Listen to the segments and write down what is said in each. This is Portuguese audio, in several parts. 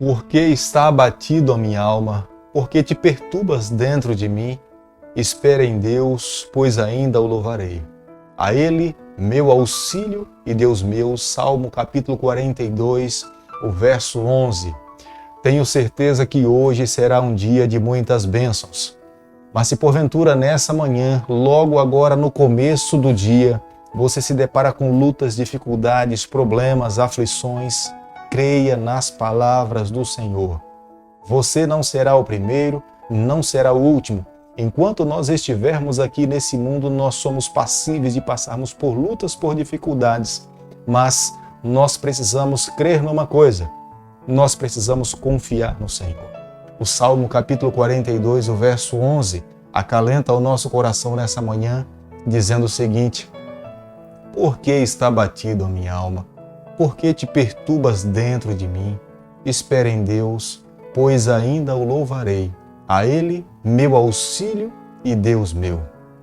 Por que está abatido a minha alma? Por que te perturbas dentro de mim? Espera em Deus, pois ainda o louvarei. A Ele, meu auxílio e Deus meu. Salmo capítulo 42, o verso 11. Tenho certeza que hoje será um dia de muitas bênçãos. Mas se porventura nessa manhã, logo agora no começo do dia, você se depara com lutas, dificuldades, problemas, aflições, creia nas palavras do Senhor. Você não será o primeiro, não será o último. Enquanto nós estivermos aqui nesse mundo, nós somos passíveis de passarmos por lutas, por dificuldades. Mas nós precisamos crer numa coisa. Nós precisamos confiar no Senhor. O Salmo capítulo 42, o verso 11, acalenta o nosso coração nessa manhã, dizendo o seguinte: Por que está abatido a minha alma? Por que te perturbas dentro de mim? Espera em Deus, pois ainda o louvarei. A Ele, meu auxílio e Deus meu.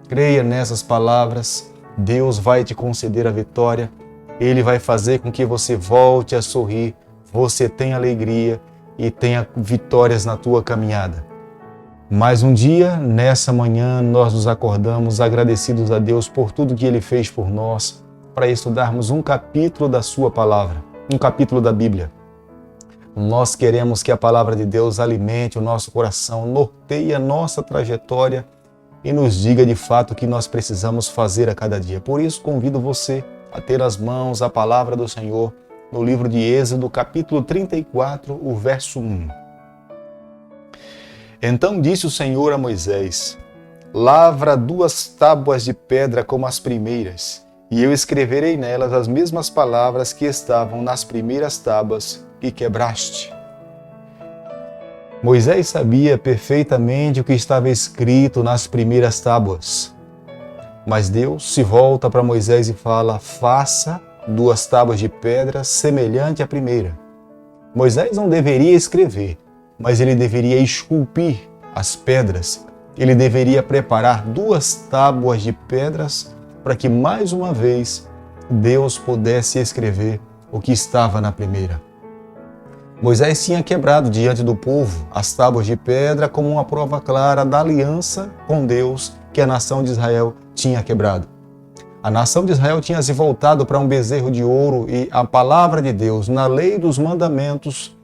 Creia nessas palavras, Deus vai te conceder a vitória. Ele vai fazer com que você volte a sorrir, você tenha alegria e tenha vitórias na tua caminhada. Mais um dia, nessa manhã, nós nos acordamos agradecidos a Deus por tudo que Ele fez por nós, para estudarmos um capítulo da sua palavra, um capítulo da Bíblia. Nós queremos que a palavra de Deus alimente o nosso coração, norteie a nossa trajetória e nos diga de fato o que nós precisamos fazer a cada dia. Por isso, convido você a ter as mãos a palavra do Senhor no livro de Êxodo, capítulo 34, o verso 1. Então disse o Senhor a Moisés: Lavra 2 tábuas de pedra como as primeiras, e eu escreverei nelas as mesmas palavras que estavam nas primeiras tábuas que quebraste. Moisés sabia perfeitamente o que estava escrito nas primeiras tábuas. Mas Deus se volta para Moisés e fala: Faça 2 tábuas de pedra semelhante à primeira. Moisés não deveria escrever, mas ele deveria esculpir as pedras. Ele deveria preparar 2 tábuas de pedras para que mais uma vez Deus pudesse escrever o que estava na primeira. Moisés tinha quebrado diante do povo as tábuas de pedra como uma prova clara da aliança com Deus que a nação de Israel tinha quebrado. A nação de Israel tinha se voltado para um bezerro de ouro e a palavra de Deus, na lei dos mandamentos,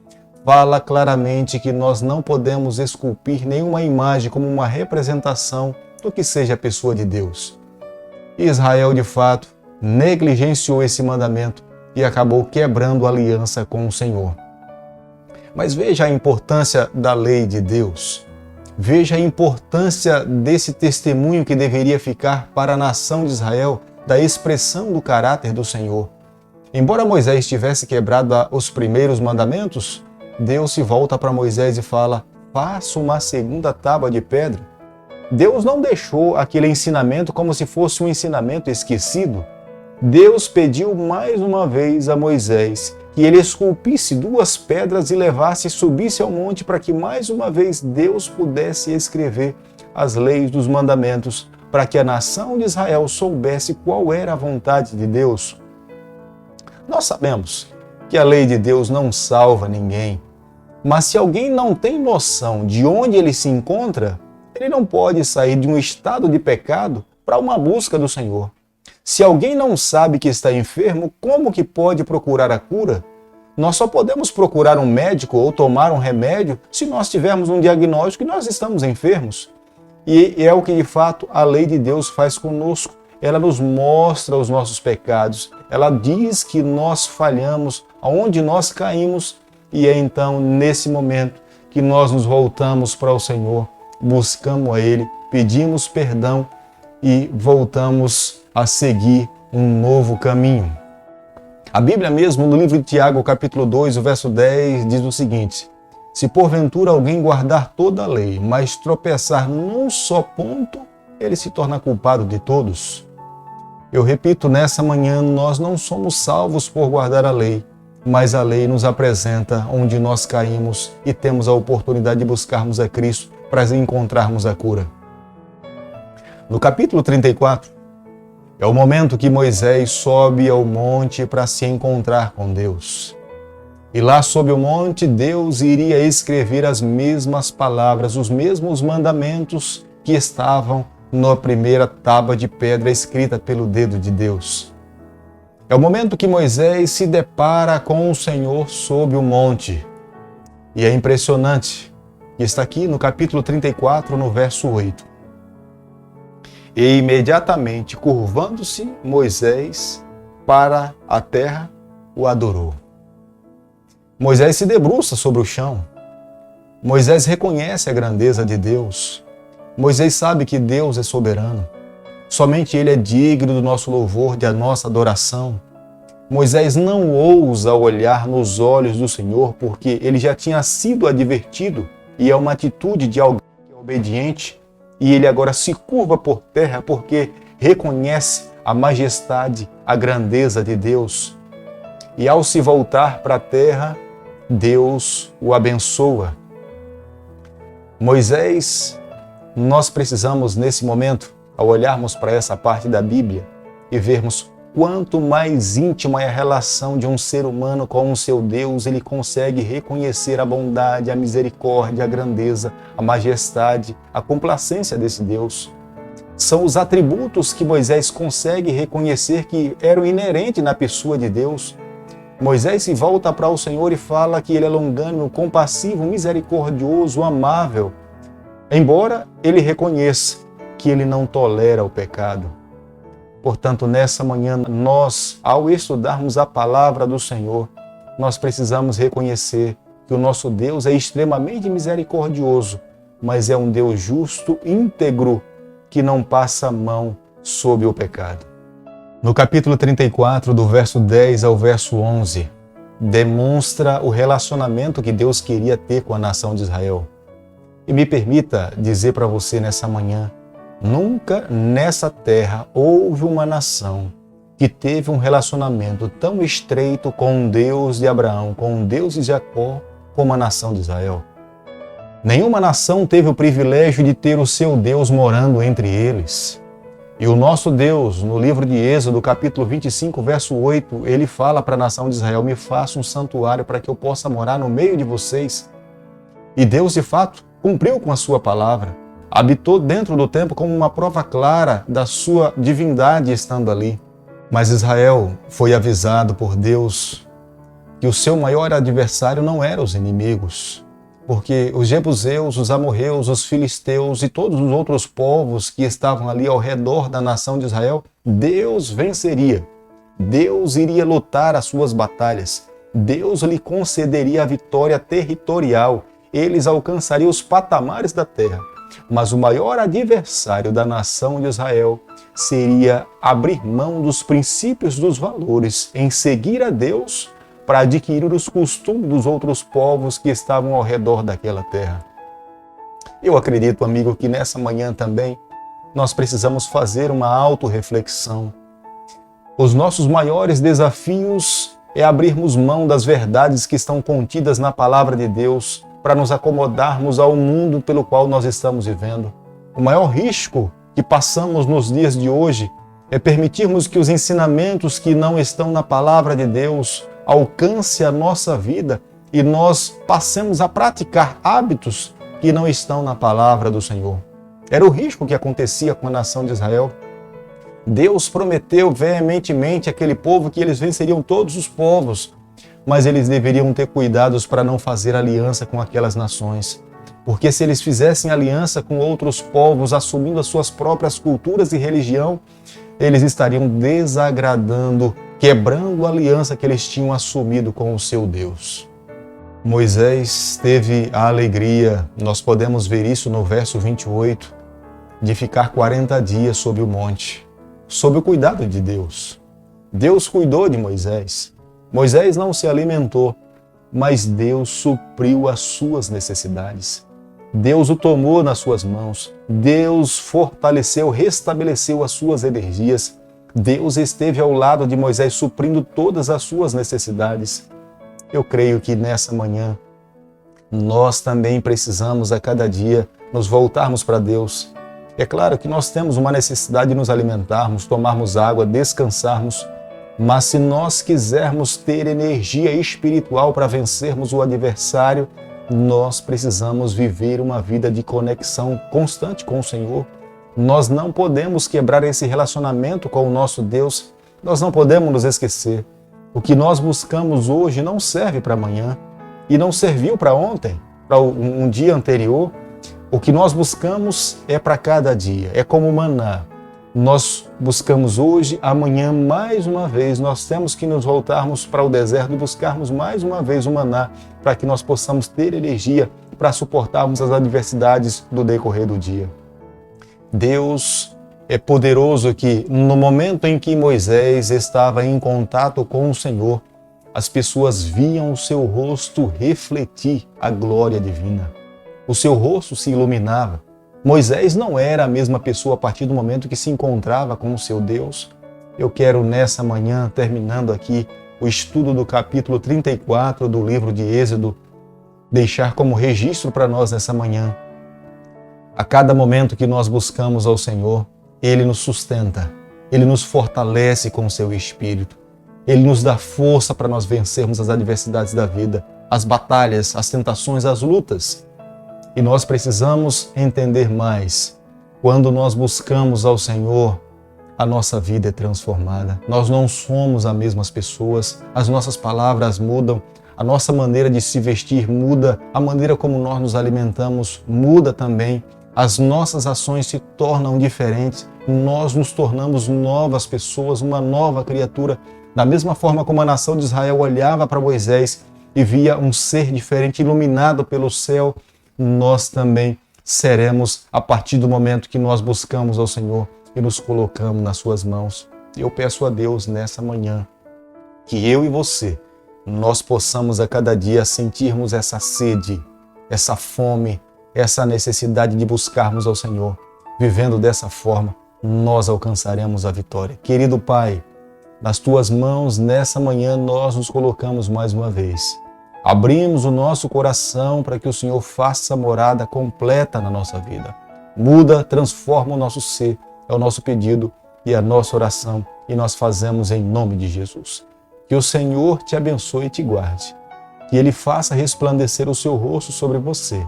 fala claramente que nós não podemos esculpir nenhuma imagem como uma representação do que seja a pessoa de Deus. Israel, de fato, negligenciou esse mandamento e acabou quebrando a aliança com o Senhor. Mas veja a importância da lei de Deus. Veja a importância desse testemunho que deveria ficar para a nação de Israel da expressão do caráter do Senhor. Embora Moisés tivesse quebrado os primeiros mandamentos, Deus se volta para Moisés e fala: Faça uma 2ª tábua de pedra. Deus não deixou aquele ensinamento como se fosse um ensinamento esquecido. Deus pediu mais uma vez a Moisés que ele esculpisse 2 pedras e levasse e subisse ao monte para que mais uma vez Deus pudesse escrever as leis dos mandamentos, para que a nação de Israel soubesse qual era a vontade de Deus. Nós sabemos que a lei de Deus não salva ninguém, mas se alguém não tem noção de onde ele se encontra, ele não pode sair de um estado de pecado para uma busca do Senhor. Se alguém não sabe que está enfermo, como que pode procurar a cura? Nós só podemos procurar um médico ou tomar um remédio se nós tivermos um diagnóstico e nós estamos enfermos. E é o que de fato a lei de Deus faz conosco. Ela nos mostra os nossos pecados. Ela diz que nós falhamos, aonde nós caímos. E é então nesse momento que nós nos voltamos para o Senhor, buscamos a Ele, pedimos perdão e voltamos a seguir um novo caminho. A Bíblia mesmo, no livro de Tiago, capítulo 2, o verso 10, diz o seguinte: Se porventura alguém guardar toda a lei, mas tropeçar num só ponto, ele se torna culpado de todos. Eu repito, nessa manhã, nós não somos salvos por guardar a lei, mas a lei nos apresenta onde nós caímos e temos a oportunidade de buscarmos a Cristo para encontrarmos a cura. No capítulo 34, é o momento que Moisés sobe ao monte para se encontrar com Deus. E lá sob o monte, Deus iria escrever as mesmas palavras, os mesmos mandamentos que estavam na primeira tábua de pedra escrita pelo dedo de Deus. É o momento que Moisés se depara com o Senhor sob o monte. E é impressionante, que está aqui no capítulo 34, no verso 8. E imediatamente, curvando-se, Moisés para a terra, o adorou. Moisés se debruça sobre o chão. Moisés reconhece a grandeza de Deus. Moisés sabe que Deus é soberano. Somente Ele é digno do nosso louvor, da nossa adoração. Moisés não ousa olhar nos olhos do Senhor, porque ele já tinha sido advertido, e é uma atitude de alguém que é obediente, e ele agora se curva por terra porque reconhece a majestade, a grandeza de Deus. E ao se voltar para a terra, Deus o abençoa. Moisés, nós precisamos nesse momento, ao olharmos para essa parte da Bíblia e vermos quanto mais íntima é a relação de um ser humano com o seu Deus, ele consegue reconhecer a bondade, a misericórdia, a grandeza, a majestade, a complacência desse Deus. São os atributos que Moisés consegue reconhecer que eram inerentes na pessoa de Deus. Moisés se volta para o Senhor e fala que ele é longânimo, compassivo, misericordioso, amável, embora ele reconheça que ele não tolera o pecado. Portanto, nessa manhã, nós, ao estudarmos a palavra do Senhor, nós precisamos reconhecer que o nosso Deus é extremamente misericordioso, mas é um Deus justo, íntegro, que não passa a mão sobre o pecado. No capítulo 34, do verso 10 ao verso 11, demonstra o relacionamento que Deus queria ter com a nação de Israel. E me permita dizer para você nessa manhã, nunca nessa terra houve uma nação que teve um relacionamento tão estreito com o Deus de Abraão, com o Deus de Jacó, como a nação de Israel. Nenhuma nação teve o privilégio de ter o seu Deus morando entre eles. E o nosso Deus, no livro de Êxodo, capítulo 25, verso 8, ele fala para a nação de Israel: me faça um santuário para que eu possa morar no meio de vocês. E Deus, de fato, cumpriu com a sua palavra. Habitou dentro do templo como uma prova clara da sua divindade estando ali. Mas Israel foi avisado por Deus que o seu maior adversário não eram os inimigos, porque os jebuseus, os amorreus, os filisteus e todos os outros povos que estavam ali ao redor da nação de Israel, Deus venceria. Deus iria lutar as suas batalhas. Deus lhe concederia a vitória territorial. Eles alcançariam os patamares da terra. Mas o maior adversário da nação de Israel seria abrir mão dos princípios, dos valores, em seguir a Deus para adquirir os costumes dos outros povos que estavam ao redor daquela terra. Eu acredito, amigo, que nessa manhã também nós precisamos fazer uma autorreflexão. Os nossos maiores desafios é abrirmos mão das verdades que estão contidas na palavra de Deus para nos acomodarmos ao mundo pelo qual nós estamos vivendo. O maior risco que passamos nos dias de hoje é permitirmos que os ensinamentos que não estão na palavra de Deus alcance a nossa vida e nós passemos a praticar hábitos que não estão na palavra do Senhor. Era o risco que acontecia com a nação de Israel. Deus prometeu veementemente àquele povo que eles venceriam todos os povos, mas eles deveriam ter cuidados para não fazer aliança com aquelas nações. Porque se eles fizessem aliança com outros povos, assumindo as suas próprias culturas e religião, eles estariam desagradando, quebrando a aliança que eles tinham assumido com o seu Deus. Moisés teve a alegria, nós podemos ver isso no verso 28, de ficar 40 dias sob o monte, sob o cuidado de Deus. Deus cuidou de Moisés. Moisés não se alimentou, mas Deus supriu as suas necessidades. Deus o tomou nas suas mãos. Deus fortaleceu, restabeleceu as suas energias. Deus esteve ao lado de Moisés, suprindo todas as suas necessidades. Eu creio que nessa manhã, nós também precisamos a cada dia nos voltarmos para Deus. É claro que nós temos uma necessidade de nos alimentarmos, tomarmos água, descansarmos, Mas se nós quisermos ter energia espiritual para vencermos o adversário, nós precisamos viver uma vida de conexão constante com o Senhor. Nós não podemos quebrar esse relacionamento com o nosso Deus. Nós não podemos nos esquecer. O que nós buscamos hoje não serve para amanhã e não serviu para ontem, para um dia anterior. O que nós buscamos é para cada dia, é como maná. Nós buscamos hoje, amanhã mais uma vez, nós temos que nos voltarmos para o deserto e buscarmos mais uma vez o maná, para que nós possamos ter energia para suportarmos as adversidades do decorrer do dia. Deus é poderoso que no momento em que Moisés estava em contato com o Senhor, as pessoas viam o seu rosto refletir a glória divina. O seu rosto se iluminava. Moisés não era a mesma pessoa a partir do momento que se encontrava com o seu Deus. Eu quero nessa manhã, terminando aqui o estudo do capítulo 34 do livro de Êxodo, deixar como registro para nós nessa manhã. A cada momento que nós buscamos ao Senhor, Ele nos sustenta, Ele nos fortalece com o seu Espírito. Ele nos dá força para nós vencermos as adversidades da vida, as batalhas, as tentações, as lutas. E nós precisamos entender mais. Quando nós buscamos ao Senhor, a nossa vida é transformada. Nós não somos as mesmas pessoas, as nossas palavras mudam, a nossa maneira de se vestir muda, a maneira como nós nos alimentamos muda também. As nossas ações se tornam diferentes, nós nos tornamos novas pessoas, uma nova criatura. Da mesma forma como a nação de Israel olhava para Moisés e via um ser diferente, iluminado pelo céu, nós também seremos a partir do momento que nós buscamos ao Senhor e nos colocamos nas suas mãos. Eu peço a Deus nessa manhã que eu e você, nós possamos a cada dia sentirmos essa sede, essa fome, essa necessidade de buscarmos ao Senhor. Vivendo dessa forma, nós alcançaremos a vitória. Querido Pai, nas Tuas mãos, nessa manhã, nós nos colocamos mais uma vez. Abrimos o nosso coração para que o Senhor faça morada completa na nossa vida. Muda, transforma o nosso ser, é o nosso pedido e a nossa oração, e nós fazemos em nome de Jesus. Que o Senhor te abençoe e te guarde. Que Ele faça resplandecer o seu rosto sobre você.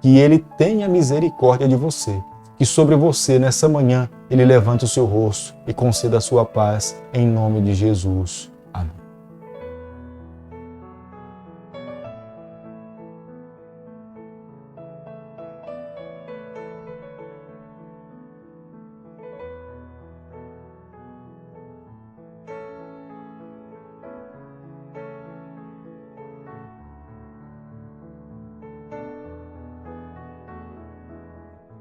Que Ele tenha misericórdia de você. Que sobre você, nessa manhã, Ele levante o seu rosto e conceda a sua paz, em nome de Jesus.